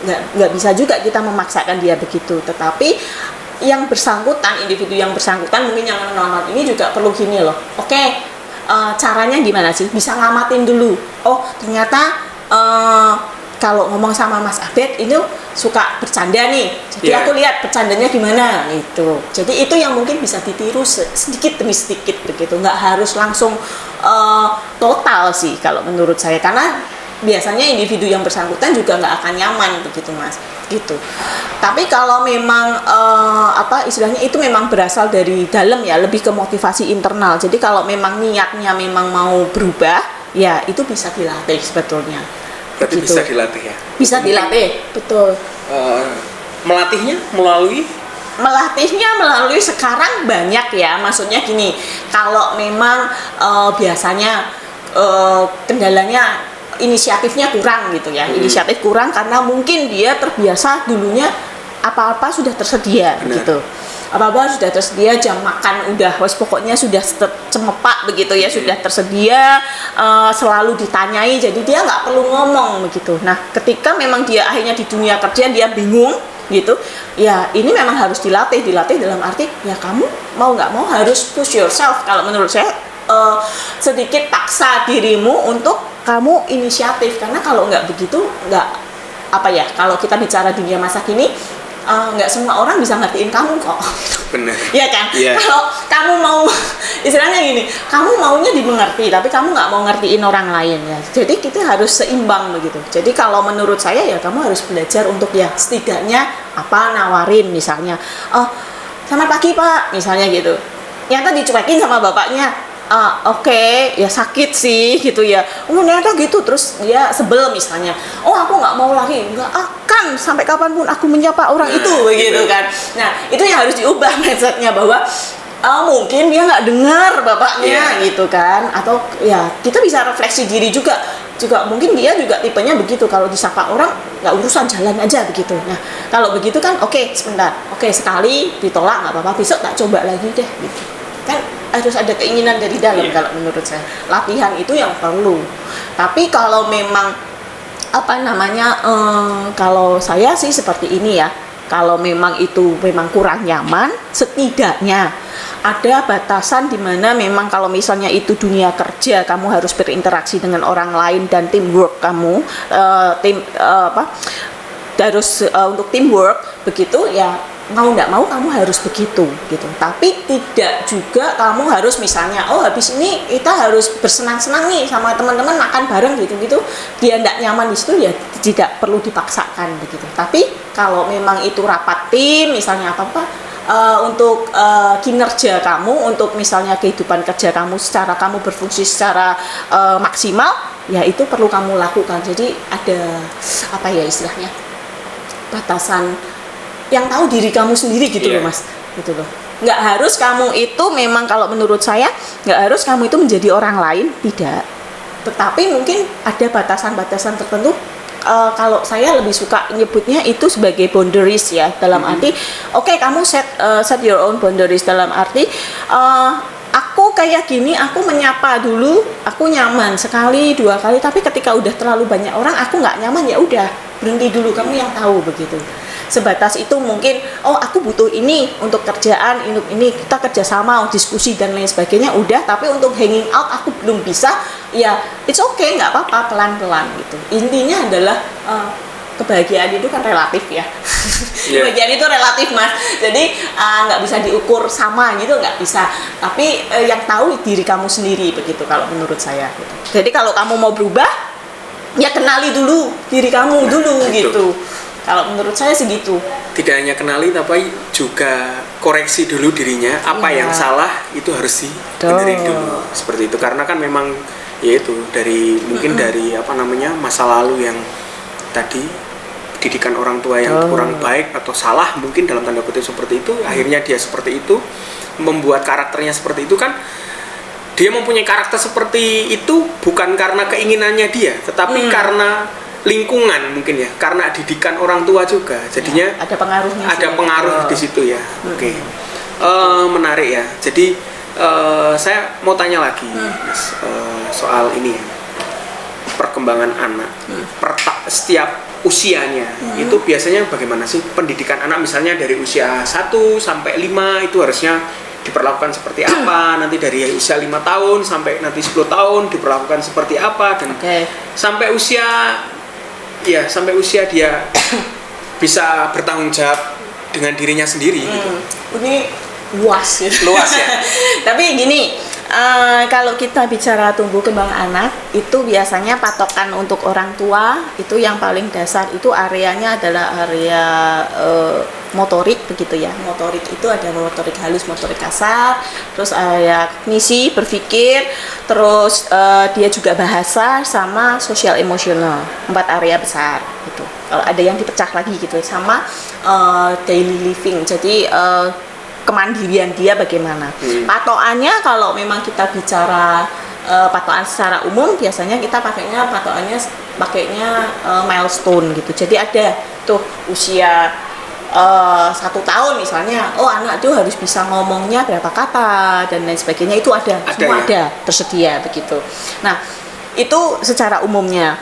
nggak bisa juga kita memaksakan dia begitu. Tetapi yang bersangkutan, individu yang bersangkutan mungkin yang nonton ini juga perlu gini loh. Oke, caranya gimana sih? Bisa ngamatin dulu. Oh ternyata kalau ngomong sama Mas Abed ini suka bercanda nih, jadi aku lihat bercandanya gimana gitu. Jadi itu yang mungkin bisa ditiru sedikit demi sedikit begitu, nggak harus langsung total sih kalau menurut saya, karena biasanya individu yang bersangkutan juga nggak akan nyaman begitu Mas gitu. Tapi kalau memang istilahnya itu memang berasal dari dalam ya, lebih ke motivasi internal. Jadi kalau memang niatnya memang mau berubah ya itu bisa dilatih sebetulnya. Berarti begitu. bisa dilatih ya? Bisa dilatih, betul. Melatihnya melalui sekarang banyak ya, maksudnya gini, kalau memang biasanya kendalanya inisiatifnya kurang gitu ya, inisiatif kurang karena mungkin dia terbiasa dulunya apa-apa sudah tersedia. Benar. Gitu, apa-apa sudah tersedia, jam makan udah pokoknya sudah cemepak begitu ya, sudah tersedia, selalu ditanyai, jadi dia nggak perlu ngomong begitu. Nah, ketika memang dia akhirnya di dunia kerja dia bingung gitu, ya ini memang harus dilatih dalam arti ya kamu mau nggak mau harus push yourself. Kalau menurut saya sedikit paksa dirimu untuk kamu inisiatif, karena kalau nggak begitu nggak apa ya, kalau kita bicara dunia masa kini nggak semua orang bisa ngertiin kamu kok. Benar. Ya kan? Yeah. Kalau kamu mau istilahnya gini, kamu maunya dimengerti tapi kamu nggak mau ngertiin orang lain ya. Jadi kita harus seimbang begitu. Jadi kalau menurut saya ya kamu harus belajar untuk ya setidaknya nawarin misalnya, selamat pagi Pak misalnya gitu. Ternyata dicuekin sama bapaknya. Oke, ya sakit sih gitu ya. Ternyata gitu, terus dia sebel misalnya. Aku nggak mau lagi, nggak akan sampai kapanpun aku menyapa orang itu begitu kan. Nah, itu yang harus diubah mindsetnya, bahwa mungkin dia nggak dengar bapaknya gitu kan. Atau ya kita bisa refleksi diri juga mungkin dia juga tipenya begitu, kalau disapa orang nggak urusan, jalan aja begitu. Nah, kalau begitu kan oke, sebentar, sekali ditolak nggak apa-apa, besok tak coba lagi deh gitu kan. Harus ada keinginan dari dalam. Kalau menurut saya latihan itu yang perlu. Tapi kalau memang kalau saya sih seperti ini ya, kalau memang itu memang kurang nyaman, setidaknya ada batasan di mana memang kalau misalnya itu dunia kerja, kamu harus berinteraksi dengan orang lain dan teamwork kamu, harus untuk teamwork begitu ya, mau nggak mau kamu harus begitu gitu. Tapi tidak juga kamu harus misalnya habis ini kita harus bersenang-senang nih sama teman-teman makan bareng gitu dia nggak nyaman di situ ya tidak perlu dipaksakan begitu. Tapi kalau memang itu rapat tim misalnya untuk kinerja kamu, untuk misalnya kehidupan kerja kamu, secara kamu berfungsi secara maksimal, ya itu perlu kamu lakukan. Jadi ada istilahnya batasan yang tahu diri kamu sendiri gitu loh Mas, gitu loh. Nggak harus kamu itu memang, kalau menurut saya nggak harus kamu itu menjadi orang lain, tidak. Tetapi mungkin ada batasan-batasan tertentu. Kalau saya lebih suka nyebutnya itu sebagai boundaries ya, dalam arti kamu set your own boundaries, dalam arti aku kayak gini, aku menyapa dulu, aku nyaman sekali, 2 kali, tapi ketika udah terlalu banyak orang aku nggak nyaman, ya udah berhenti dulu, kamu yang tahu begitu. Sebatas itu mungkin, aku butuh ini untuk kerjaan, ini kita kerjasama, diskusi dan lain sebagainya, udah. Tapi untuk hanging out aku belum bisa, ya it's okay, nggak apa-apa, pelan-pelan gitu. Intinya adalah kebahagiaan itu kan relatif ya. Kebahagiaan itu relatif Mas, jadi nggak bisa diukur sama gitu, nggak bisa. Tapi yang tahu diri kamu sendiri begitu kalau menurut saya gitu. Jadi kalau kamu mau berubah, ya kenali dulu diri kamu dulu gitu. Kalau menurut saya segitu. Tidak hanya kenali tapi juga koreksi dulu dirinya, apa yang salah itu harus dibenerin dulu. Seperti itu, karena kan memang ya itu dari mungkin dari masa lalu yang tadi, didikan orang tua yang kurang baik atau salah mungkin dalam tanda kutip seperti itu, akhirnya dia seperti itu, membuat karakternya seperti itu kan. Dia mempunyai karakter seperti itu bukan karena keinginannya dia, tetapi karena lingkungan mungkin ya, karena didikan orang tua juga, jadinya ada pengaruhnya. Ada pengaruh di situ ya. Oke. Menarik ya. Jadi saya mau tanya lagi soal ini ya, perkembangan anak setiap usianya. Itu biasanya bagaimana sih pendidikan anak, misalnya dari usia 1 sampai 5 itu harusnya diperlakukan seperti apa, nanti dari usia 5 tahun sampai nanti 10 tahun diperlakukan seperti apa, dan sampai usia dia bisa bertanggung jawab dengan dirinya sendiri gitu. Ini luas ya. Luas ya. Tapi gini, kalau kita bicara tumbuh kembang anak, itu biasanya patokan untuk orang tua itu yang paling dasar itu areanya adalah area motorik begitu ya. Motorik itu ada motorik halus, motorik kasar, terus area kognisi, berpikir, terus dia juga bahasa sama sosial emosional. 4 area besar gitu. Kalau ada yang dipecah lagi gitu sama daily living. Jadi kemandirian dia bagaimana. Patokannya kalau memang kita bicara patokan secara umum biasanya kita pakainya milestone gitu. Jadi ada tuh usia 1 tahun misalnya, anak itu harus bisa ngomongnya berapa kata dan lain sebagainya, itu ada semua ya? Ada tersedia begitu. Nah itu secara umumnya.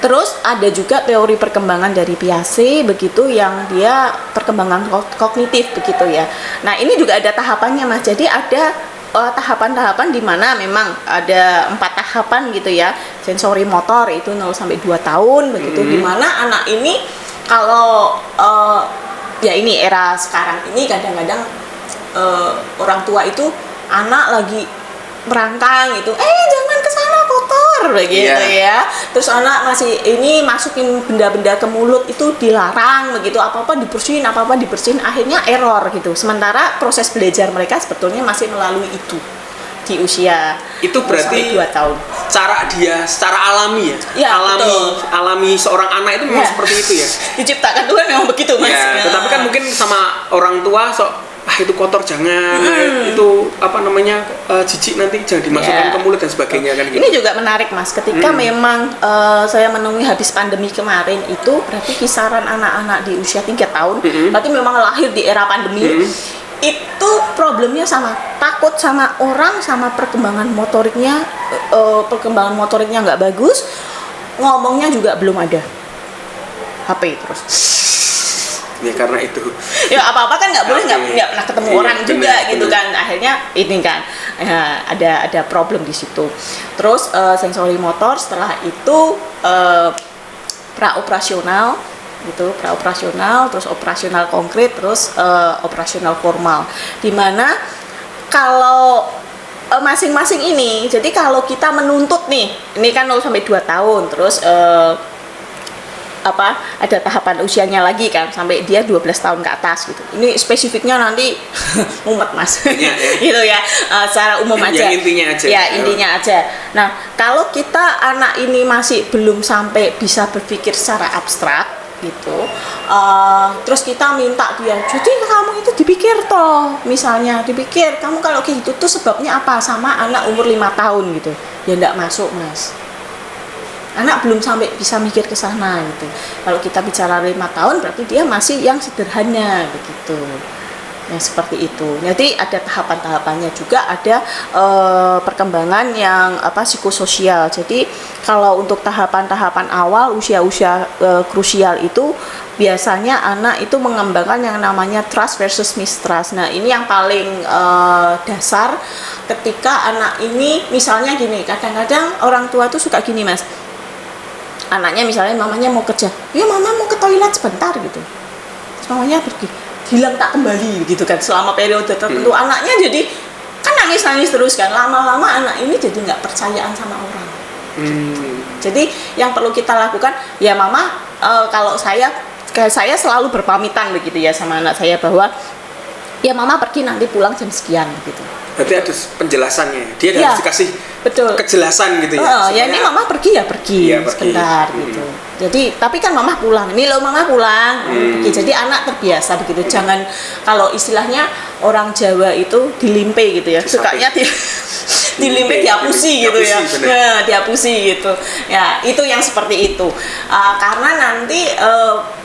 Terus ada juga teori perkembangan dari Piaget begitu yang dia perkembangan kognitif begitu ya. Nah ini juga ada tahapannya Mas. Jadi ada tahapan-tahapan di mana memang ada 4 tahapan gitu ya. Sensori motor itu 0 sampai 2 tahun begitu. Di mana anak ini kalau ya ini era sekarang ini kadang-kadang orang tua itu anak lagi merangkang gitu, jangan kesana kotor begitu ya. Terus anak masih ini masukin benda-benda ke mulut itu dilarang begitu, apa-apa dibersihin, akhirnya error gitu. Sementara proses belajar mereka sebetulnya masih melalui itu di usia itu berarti 2 tahun. Cara dia secara alami alami seorang anak itu memang seperti itu ya. Diciptakan Tuhan memang begitu Mas. Ya, tetapi kan mungkin sama orang tua itu kotor jangan, itu jijik nanti jangan dimasukkan ke mulut dan sebagainya kan gitu. Ini juga menarik Mas, ketika memang saya menemui habis pandemi kemarin itu berarti kisaran anak-anak di usia 3 tahun, berarti memang lahir di era pandemi. Itu problemnya sama, takut sama orang, sama perkembangan motoriknya nggak bagus, ngomongnya juga belum ada, HP terus. Ya karena itu. Ya apa-apa kan nggak boleh, nggak pernah ketemu orang juga gitu kan. Akhirnya ini kan ada problem di situ. Terus sensori motor, setelah itu praoperasional gitu, terus operasional konkret, terus operasional formal. Dimana kalau masing-masing ini, jadi kalau kita menuntut nih, ini kan 0 sampai 2 tahun, terus ada tahapan usianya lagi kan sampai dia 12 tahun ke atas gitu. Ini spesifiknya nanti mumet Mas. Gitu ya. Secara umum aja. Yang intinya aja. Ya, intinya aja. Nah, kalau kita anak ini masih belum sampai bisa berpikir secara abstrak gitu. Terus kita minta dia, jadi kamu itu dipikir toh, misalnya dipikir kamu kalau kayak gitu tuh sebabnya apa, sama anak umur 5 tahun gitu. Ya enggak masuk Mas. Anak belum sampai bisa mikir ke sana gitu. Kalau kita bicara 5 tahun berarti dia masih yang sederhana begitu. Yang seperti itu. Jadi ada tahapan-tahapannya juga, ada perkembangan yang psikososial. Jadi kalau untuk tahapan-tahapan awal usia-usia krusial itu biasanya anak itu mengembangkan yang namanya trust versus mistrust. Nah, ini yang paling dasar ketika anak ini misalnya gini, kadang-kadang orang tua tuh suka gini Mas. Anaknya misalnya mamanya mau kerja, ya mama mau ke toilet sebentar gitu, terus mamanya pergi, hilang tak kembali gitu kan selama periode tertentu. Anaknya jadi kan nangis terus kan, lama-lama anak ini jadi nggak percayaan sama orang. Jadi yang perlu kita lakukan ya mama, kalau saya selalu berpamitan begitu ya sama anak saya bahwa ya mama pergi nanti pulang jam sekian gitu. Berarti ada penjelasannya, dia harus dikasih kejelasan gitu ya. Ya ini mama pergi ya pergi sebentar gitu. Jadi tapi kan mama pulang, ini loh mama pulang. Jadi anak terbiasa begitu. Jangan, kalau istilahnya orang Jawa itu dilimpe gitu ya. Sukanya dilimpe diapusi gitu ya. Nah, diapusi gitu. Ya, itu yang seperti itu. Karena nanti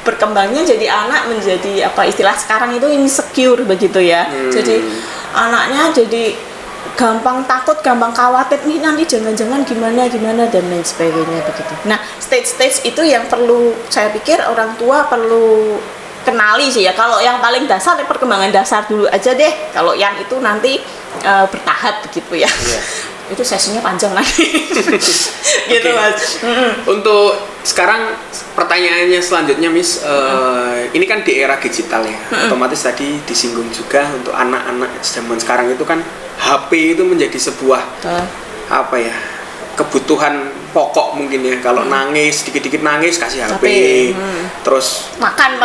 berkembangnya jadi anak menjadi istilah sekarang itu insecure begitu ya. Jadi anaknya jadi gampang takut, gampang khawatir nih nanti jangan-jangan gimana dan lain sebagainya begitu. Nah, stage-stage itu yang perlu, saya pikir orang tua perlu kenali sih ya. Kalau yang paling dasar perkembangan dasar dulu aja deh. Kalau yang itu nanti bertahap begitu ya. itu sesinya panjang lagi. Gitu Mas. Untuk sekarang pertanyaannya selanjutnya Miss, ini kan di era digital ya, otomatis tadi disinggung juga untuk anak-anak zaman sekarang itu kan HP itu menjadi sebuah apa ya, kebutuhan pokok mungkin ya. Kalau nangis, dikit-dikit nangis kasih HP. Terus makan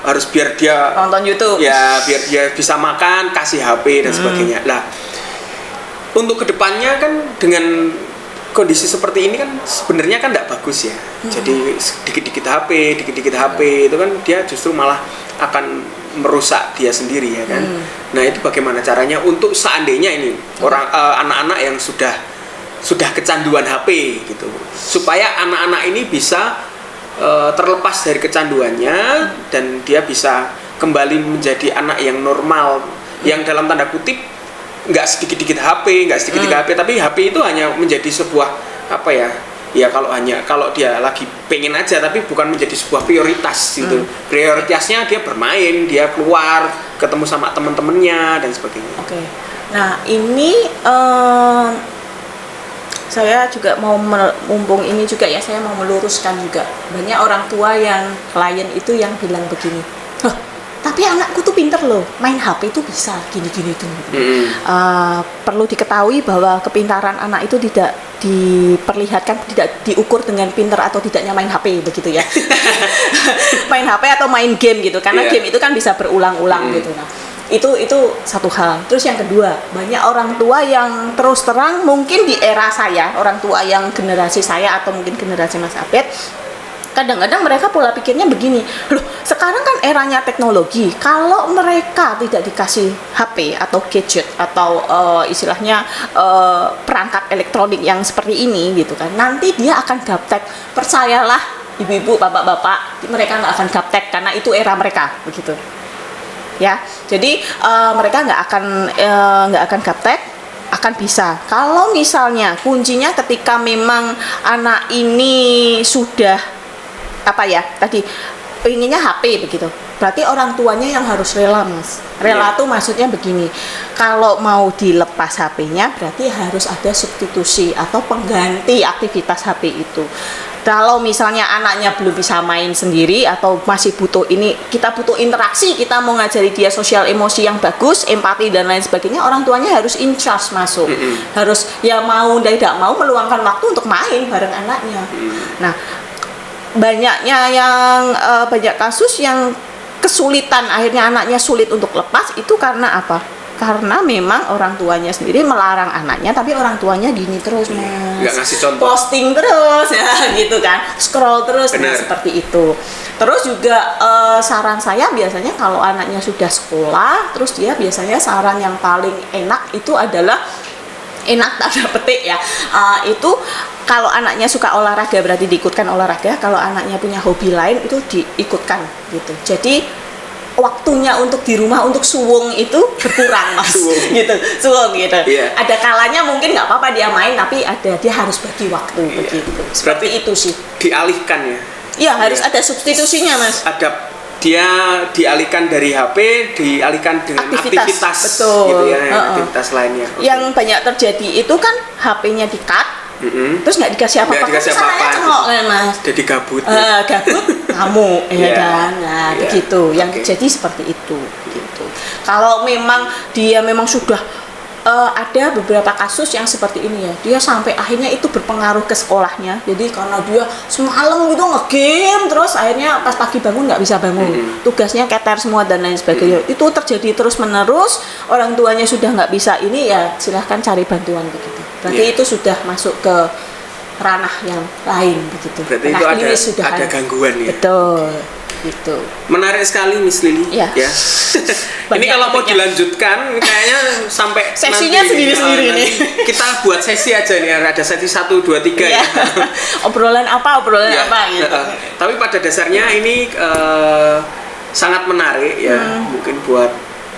harus biar dia nonton YouTube. Ya, biar dia bisa makan kasih HP dan sebagainya. Lah, untuk kedepannya kan dengan kondisi seperti ini kan sebenarnya kan tidak bagus ya. Jadi dikit-dikit HP itu kan dia justru malah akan merusak dia sendiri ya kan. Nah, itu bagaimana caranya untuk seandainya ini orang anak-anak yang sudah kecanduan HP gitu, supaya anak-anak ini bisa terlepas dari kecanduannya dan dia bisa kembali menjadi anak yang normal, yang dalam tanda kutip nggak sedikit-sedikit HP, tapi HP itu hanya menjadi sebuah apa ya? Ya kalau dia lagi pengen aja, tapi bukan menjadi sebuah prioritas gitu. Prioritasnya dia bermain, dia keluar, ketemu sama teman-temannya dan sebagainya. Oke. Nah, ini saya juga mau mumpung ini juga ya, saya mau meluruskan juga. Banyak orang tua yang klien itu yang bilang begini, tapi anakku tuh pinter loh, main HP itu bisa gini-gini tuh. Perlu diketahui bahwa kepintaran anak itu tidak diperlihatkan, tidak diukur dengan pinter atau tidaknya main HP begitu ya. Main HP atau main game gitu, karena game itu kan bisa berulang-ulang gitu. Nah, itu satu hal. Terus yang kedua, banyak orang tua yang terus terang mungkin di era saya, orang tua yang generasi saya atau mungkin generasi Mas Abed, kadang-kadang mereka pola pikirnya begini, loh sekarang kan eranya teknologi, kalau mereka tidak dikasih HP atau gadget atau istilahnya perangkat elektronik yang seperti ini gitu kan, nanti dia akan gaptek. Percayalah ibu-ibu, bapak-bapak, mereka nggak akan gaptek karena itu era mereka begitu ya. Jadi mereka nggak akan gaptek, akan bisa. Kalau misalnya kuncinya ketika memang anak ini sudah apa ya tadi pengennya HP begitu, berarti orang tuanya yang harus rela Mas. Rela tuh maksudnya begini, kalau mau dilepas HP-nya berarti harus ada substitusi atau pengganti aktivitas HP itu. Kalau misalnya anaknya belum bisa main sendiri atau masih butuh ini, kita butuh interaksi, kita mau ngajari dia sosial emosi yang bagus, empati dan lain sebagainya, orang tuanya harus in charge masuk. Harus ya mau tidak mau meluangkan waktu untuk main bareng anaknya. Nah, banyak kasus yang kesulitan, akhirnya anaknya sulit untuk lepas itu karena apa? Karena memang orang tuanya sendiri melarang anaknya, tapi orang tuanya gini terus Mas, nggak ngasih contoh, posting terus ya gitu kan, scroll terus. Nah, seperti itu. Terus juga saran saya biasanya kalau anaknya sudah sekolah, terus dia biasanya saran yang paling enak itu adalah enak tanda petik ya, itu kalau anaknya suka olahraga berarti diikutkan olahraga, kalau anaknya punya hobi lain itu diikutkan gitu. Jadi waktunya untuk di rumah untuk suwung itu berkurang Mas. suwung gitu. Ada kalanya mungkin nggak apa-apa dia main, tapi dia harus bagi waktu begitu. Seperti itu sih. Dialihkan ya. Iya, harus ada substitusinya Mas. Dia dialihkan dari HP, dialihkan dengan aktivitas betul. Gitu ya, aktivitas lainnya. Yang banyak terjadi itu kan HP-nya di-cut, terus nggak dikasih apa-apa, cengok kan Mas. Jadi gabut. Gabut, kamu ya kan. Nah, begitu. Yang terjadi seperti itu. Gitu. Kalau memang dia memang sudah ada beberapa kasus yang seperti ini ya, dia sampai akhirnya itu berpengaruh ke sekolahnya. Jadi karena dia semalam gitu nge-game terus akhirnya pas pagi bangun nggak bisa bangun, tugasnya keter semua dan lain sebagainya. Itu terjadi terus menerus, orang tuanya sudah nggak bisa ini ya silahkan cari bantuan begitu. Berarti itu sudah masuk ke ranah yang lain begitu. Berarti itu ada gangguan ya. Betul. Gitu. Menarik sekali Miss Lily ya. Ini kalau mau dilanjutkan kayaknya sampai sesinya sendiri-sendiri nih. Kita buat sesi aja nih, ada sesi 1, 2, 3 ya. Obrolan apa gitu. Tapi pada dasarnya ini sangat menarik ya. Mungkin buat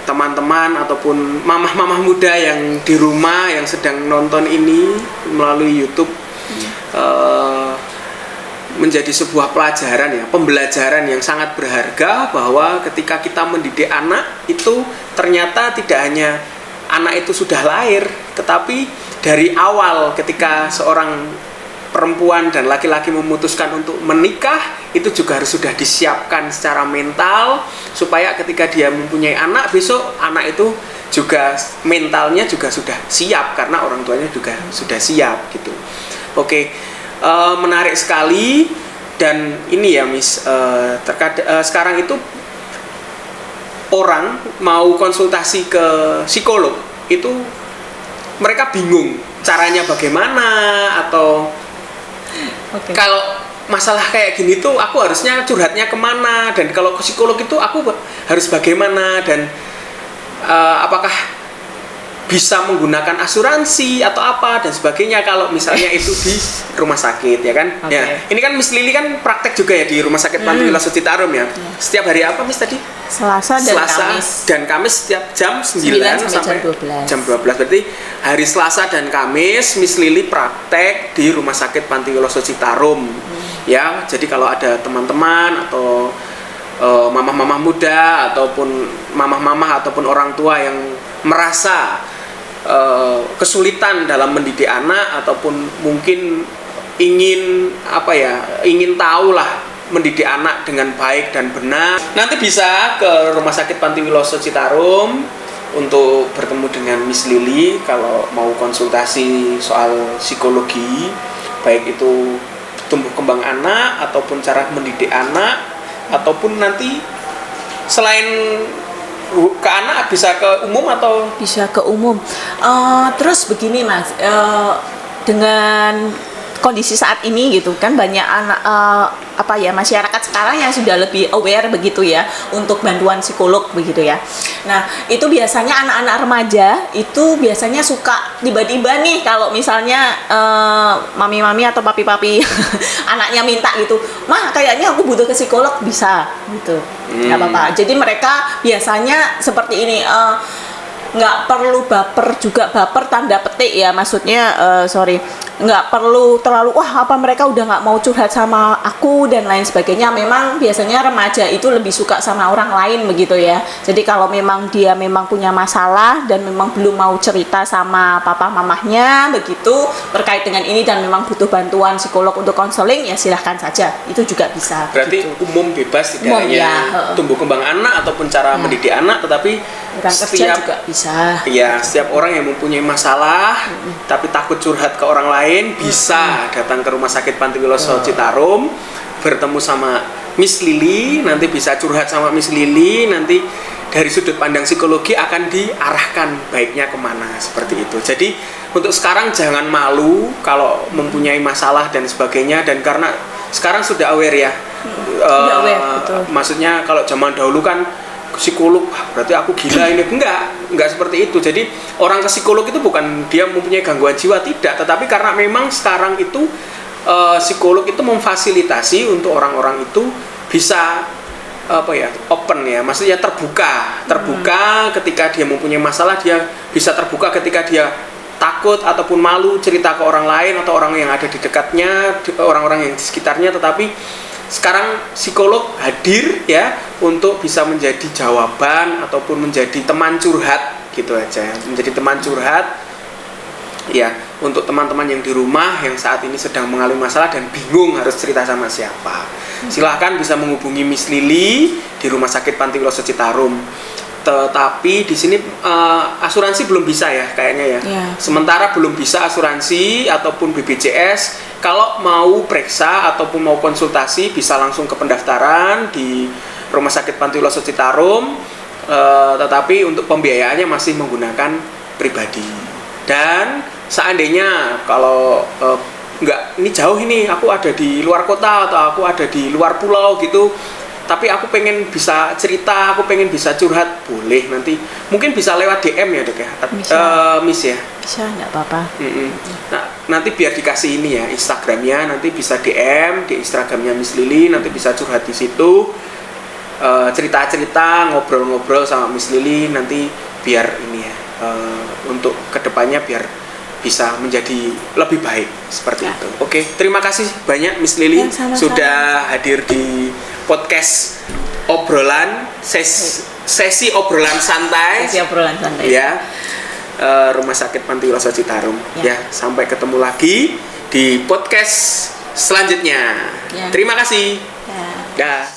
teman-teman ataupun mamah-mamah muda yang di rumah yang sedang nonton ini melalui YouTube, menjadi sebuah pelajaran ya, pembelajaran yang sangat berharga bahwa ketika kita mendidik anak itu ternyata tidak hanya anak itu sudah lahir, tetapi dari awal ketika seorang perempuan dan laki-laki memutuskan untuk menikah, itu juga harus sudah disiapkan secara mental supaya ketika dia mempunyai anak, besok anak itu juga mentalnya juga sudah siap karena orang tuanya juga sudah siap gitu. Oke, menarik sekali. Dan ini ya Miss, sekarang itu orang mau konsultasi ke psikolog itu mereka bingung caranya bagaimana, atau kalau masalah kayak gini tuh aku harusnya curhatnya kemana, dan kalau ke psikolog itu aku harus bagaimana, dan apakah bisa menggunakan asuransi atau apa dan sebagainya kalau misalnya itu di rumah sakit, ya kan? Okay. Ya, ini kan Miss Lily kan praktek juga ya di Rumah Sakit Panti Wiloso Citarum ya. Setiap hari apa Miss tadi? Selasa dan Kamis setiap jam 9 sampai jam 12. Berarti hari Selasa dan Kamis Miss Lily praktek di Rumah Sakit Panti Wiloso Citarum. Ya, jadi kalau ada teman-teman atau mamah-mamah muda ataupun mamah-mamah ataupun orang tua yang merasa kesulitan dalam mendidik anak ataupun mungkin ingin tahu lah mendidik anak dengan baik dan benar, nanti bisa ke Rumah Sakit Panti Wiloso Citarum untuk bertemu dengan Miss Lily kalau mau konsultasi soal psikologi, baik itu tumbuh kembang anak ataupun cara mendidik anak, ataupun nanti selain ke anak bisa ke umum atau bisa ke umum. Terus begini Mas, dengan kondisi saat ini gitu kan banyak anak masyarakat sekarang yang sudah lebih aware begitu ya untuk bantuan psikolog begitu ya. Nah, itu biasanya anak-anak remaja itu biasanya suka tiba-tiba nih kalau misalnya mami-mami atau papi-papi anaknya minta gitu, "Mah, kayaknya aku butuh ke psikolog," bisa gitu. Nggak apa-apa. Jadi mereka biasanya seperti ini, nggak perlu baper juga, baper tanda petik ya, maksudnya nggak perlu terlalu mereka udah nggak mau curhat sama aku dan lain sebagainya. Memang biasanya remaja itu lebih suka sama orang lain begitu ya. Jadi kalau memang dia memang punya masalah dan memang belum mau cerita sama papa mamahnya begitu terkait dengan ini dan memang butuh bantuan psikolog untuk konseling, ya silahkan saja, itu juga bisa. Berarti gitu. umum bebas, tidak hanya tumbuh kembang anak ataupun cara mendidik anak, tetapi setiap juga bisa. Iya, setiap orang yang mempunyai masalah tapi takut curhat ke orang lain bisa datang ke Rumah Sakit Panti Wiloso Citarum, bertemu sama Miss Lily, nanti bisa curhat sama Miss Lily, nanti dari sudut pandang psikologi akan diarahkan baiknya kemana, seperti itu. Jadi untuk sekarang jangan malu kalau mempunyai masalah dan sebagainya, dan karena sekarang sudah aware ya. Betul. Maksudnya kalau zaman dahulu kan psikolog berarti aku gila ini, enggak seperti itu. Jadi orang ke psikolog itu bukan dia mempunyai gangguan jiwa, tidak, tetapi karena memang sekarang itu psikolog itu memfasilitasi untuk orang-orang itu bisa open ya, maksudnya terbuka ketika dia mempunyai masalah, dia bisa terbuka ketika dia takut ataupun malu cerita ke orang lain atau orang yang ada di dekatnya, orang-orang yang di sekitarnya. Tetapi sekarang psikolog hadir ya untuk bisa menjadi jawaban ataupun menjadi teman curhat gitu aja, menjadi teman curhat ya untuk teman-teman yang di rumah yang saat ini sedang mengalami masalah dan bingung harus cerita sama siapa. Silahkan bisa menghubungi Miss Lily di Rumah Sakit Panti Wiloso Citarum. Tetapi di sini asuransi belum bisa ya kayaknya ya. Sementara belum bisa asuransi ataupun BPJS. Kalau mau periksa ataupun mau konsultasi bisa langsung ke pendaftaran di Rumah Sakit Panti Wiloso Citarum. Tetapi untuk pembiayaannya masih menggunakan pribadi. Dan seandainya kalau ini jauh ini, aku ada di luar kota atau aku ada di luar pulau gitu, tapi aku pengen bisa cerita, aku pengen bisa curhat, boleh nanti mungkin bisa lewat DM ya Dok ya, Miss ya. Bisa, nggak apa-apa. Nah, nanti biar dikasih ini ya Instagramnya, nanti bisa DM di Instagramnya Miss Lily, nanti bisa curhat di situ, cerita-cerita, ngobrol-ngobrol sama Miss Lily, nanti biar ini ya untuk kedepannya biar bisa menjadi lebih baik seperti itu. Oke, terima kasih banyak Miss Lily sudah hadir di podcast obrolan sesi obrolan santai. Sesi obrolan santai. Ya. Rumah Sakit Panti Wiloso Citarum. Ya. Ya, sampai ketemu lagi di podcast selanjutnya. Ya. Terima kasih. Ya. Dah.